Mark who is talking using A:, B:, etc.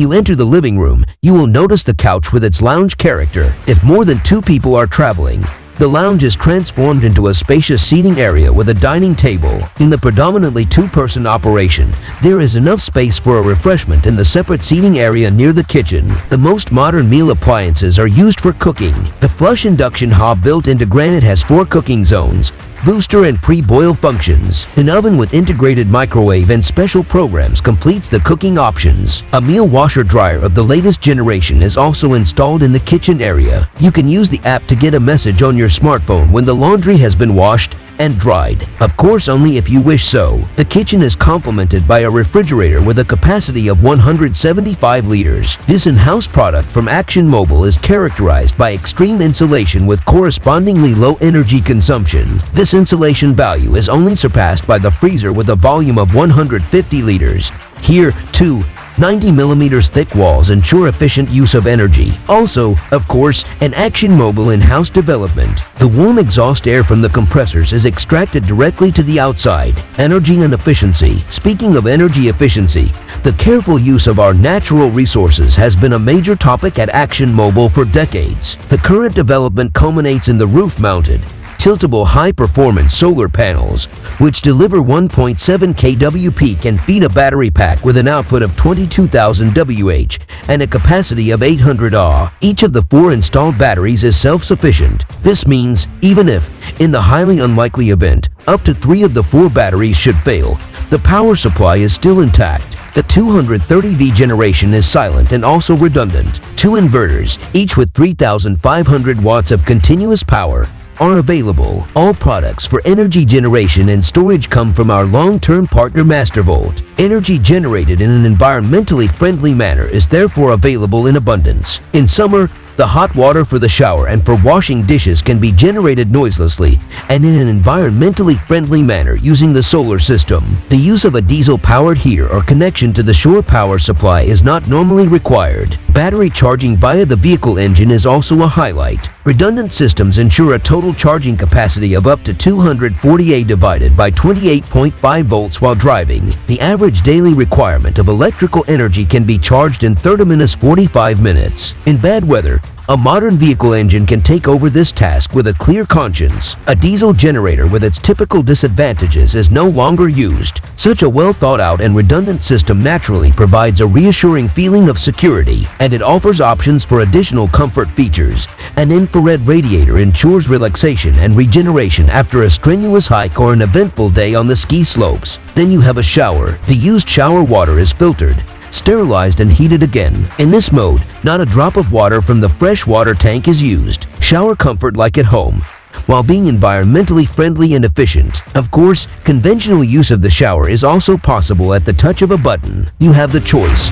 A: When you enter the living room, you will notice the couch with its lounge character. If more than 2 people are traveling, the lounge is transformed into a spacious seating area with a dining table. In the predominantly 2-person operation, there is enough space for a refreshment in the separate seating area near the kitchen. The most modern meal appliances are used for cooking. The flush induction hob built into granite has 4 cooking zones, booster and pre-boil functions. An oven with integrated microwave and special programs completes the cooking options. A meal washer dryer of the latest generation is also installed in the kitchen area. You can use the app to get a message on your smartphone when the laundry has been washed and dried. Of course, only if you wish so. The kitchen is complemented by a refrigerator with a capacity of 175 liters. This in-house product from Action Mobil is characterized by extreme insulation with correspondingly low energy consumption. This insulation value is only surpassed by the freezer with a volume of 150 liters. Here, too, 90 millimeters thick walls ensure efficient use of energy. Also, of course, an Action Mobil in-house development. The warm exhaust air from the compressors is extracted directly to the outside. Energy and efficiency. Speaking of energy efficiency, the careful use of our natural resources has been a major topic at Action Mobil for decades. The current development culminates in the roof-mounted, tiltable high-performance solar panels, which deliver 1.7 kW peak and feed a battery pack with an output of 22,000 Wh and a capacity of 800 Ah. Each of the 4 installed batteries is self-sufficient. This means, even if, in the highly unlikely event, up to 3 of the 4 batteries should fail, the power supply is still intact. The 230V generation is silent and also redundant. 2 inverters, each with 3,500 watts of continuous power, are available. All products for energy generation and storage come from our long-term partner Mastervolt. Energy generated in an environmentally friendly manner is therefore available in abundance. In summer, the hot water for the shower and for washing dishes can be generated noiselessly and in an environmentally friendly manner using the solar system. The use of a diesel-powered heater or connection to the shore power supply is not normally required. Battery charging via the vehicle engine is also a highlight. Redundant systems ensure a total charging capacity of up to 240A divided by 28.5 volts while driving. The average daily requirement of electrical energy can be charged in 30–45 minutes. In bad weather, a modern vehicle engine can take over this task with a clear conscience. A diesel generator with its typical disadvantages is no longer used. Such a well-thought-out and redundant system naturally provides a reassuring feeling of security, and it offers options for additional comfort features. An infrared radiator ensures relaxation and regeneration after a strenuous hike or an eventful day on the ski slopes. Then you have a shower. The used shower water is filtered, sterilized and heated again. In this mode, not a drop of water from the fresh water tank is used. Shower comfort like at home, while being environmentally friendly and efficient. Of course, conventional use of the shower is also possible at the touch of a button. You have the choice.